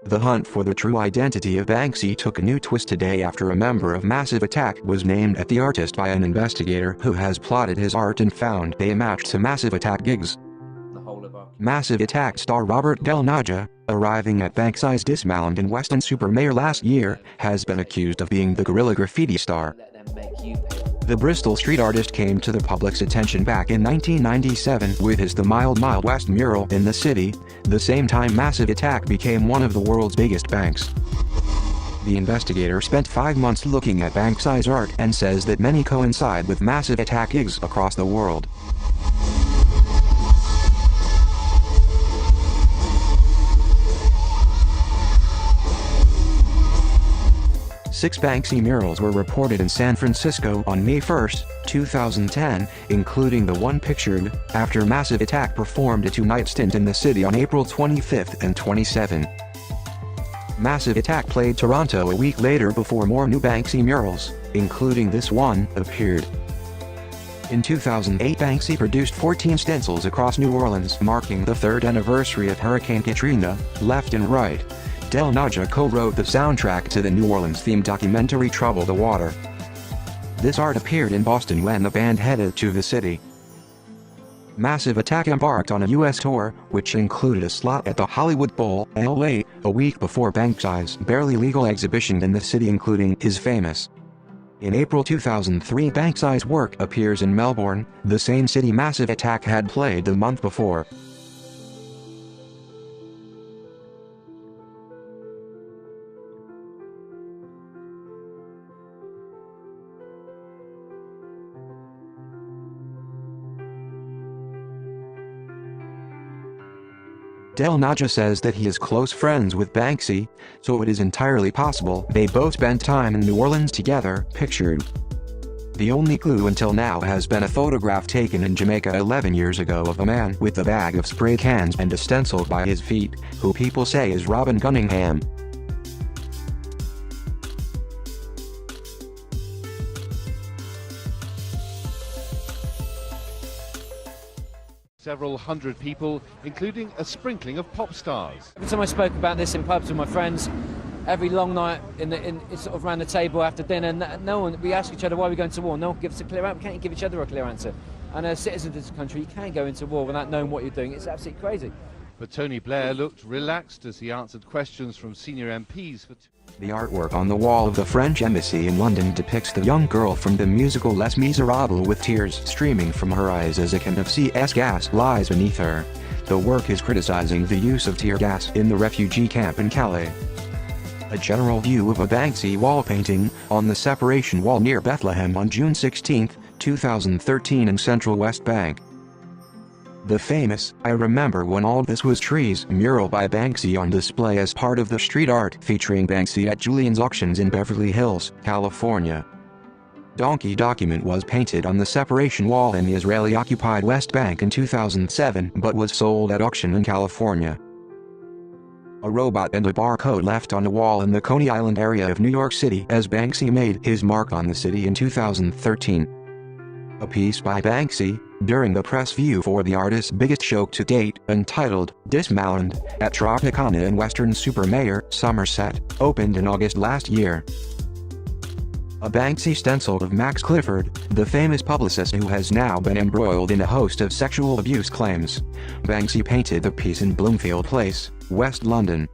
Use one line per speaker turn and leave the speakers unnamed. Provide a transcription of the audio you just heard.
The hunt for the true identity of Banksy took a new twist today after a member of Massive Attack was named at the artist by an investigator who has plotted his art and found they matched to Massive Attack gigs. Massive Attack star Robert Del Naja, arriving at Banksy's Dismount in Weston-super-Mare last year, has been accused of being the guerrilla graffiti star. The Bristol street artist came to the public's attention back in 1997 with his The Mild Mild West mural in the city, the same time Massive Attack became one of the world's biggest banks. The investigator spent 5 months looking at Banksy's art and says that many coincide with Massive Attack gigs across the world. Six Banksy murals were reported in San Francisco on May 1, 2010, including the one pictured after Massive Attack performed a two-night stint in the city on April 25 and 27. Massive Attack played Toronto a week later before more new Banksy murals, including this one, appeared. In 2008, Banksy produced 14 stencils across New Orleans marking the third anniversary of Hurricane Katrina, Left and Right. Del Naja co-wrote the soundtrack to the New Orleans-themed documentary Trouble the Water. This art appeared in Boston when the band headed to the city. Massive Attack embarked on a U.S. tour, which included a slot at the Hollywood Bowl, LA, a week before Banksy's barely legal exhibition in the city, including his famous. In April 2003, Banksy's work appears in Melbourne, the same city Massive Attack had played the month before. Del Naja says that he is close friends with Banksy, so it is entirely possible they both spent time in New Orleans together, pictured. The only clue until now has been a photograph taken in Jamaica 11 years ago of a man with a bag of spray cans and a stencil by his feet, who people say is Robin Cunningham.
Several hundred people, including a sprinkling of pop stars.
Every time I spoke about this in pubs with my friends, every long night sort of around the table after dinner, no one, we ask each other why we're going to war. No one gives us a clear answer. We can't give each other a clear answer. And as citizens of this country, you can't go into war without knowing what you're doing. It's absolutely crazy.
But Tony Blair looked relaxed as he answered questions from senior MPs.
The artwork on the wall of the French embassy in London depicts the young girl from the musical Les Miserables with tears streaming from her eyes as a can of CS gas lies beneath her. The work is criticizing the use of tear gas in the refugee camp in Calais. A general view of a Banksy wall painting on the Separation Wall near Bethlehem on June 16, 2013 in Central West Bank. The famous "I Remember When All This Was Trees" mural by Banksy on display as part of the street art featuring Banksy at Julian's Auctions in Beverly Hills, California. Donkey document was painted on the Separation Wall in the Israeli-occupied West Bank in 2007 but was sold at auction in California. A robot and a barcode left on a wall in the Coney Island area of New York City as Banksy made his mark on the city in 2013. A piece by Banksy, during the press view for the artist's biggest show to date, entitled "Dismount" at Tropicana in Weston-super-Mare, Somerset, opened in August last year. A Banksy stencil of Max Clifford, the famous publicist who has now been embroiled in a host of sexual abuse claims. Banksy painted the piece in Bloomfield Place, West London.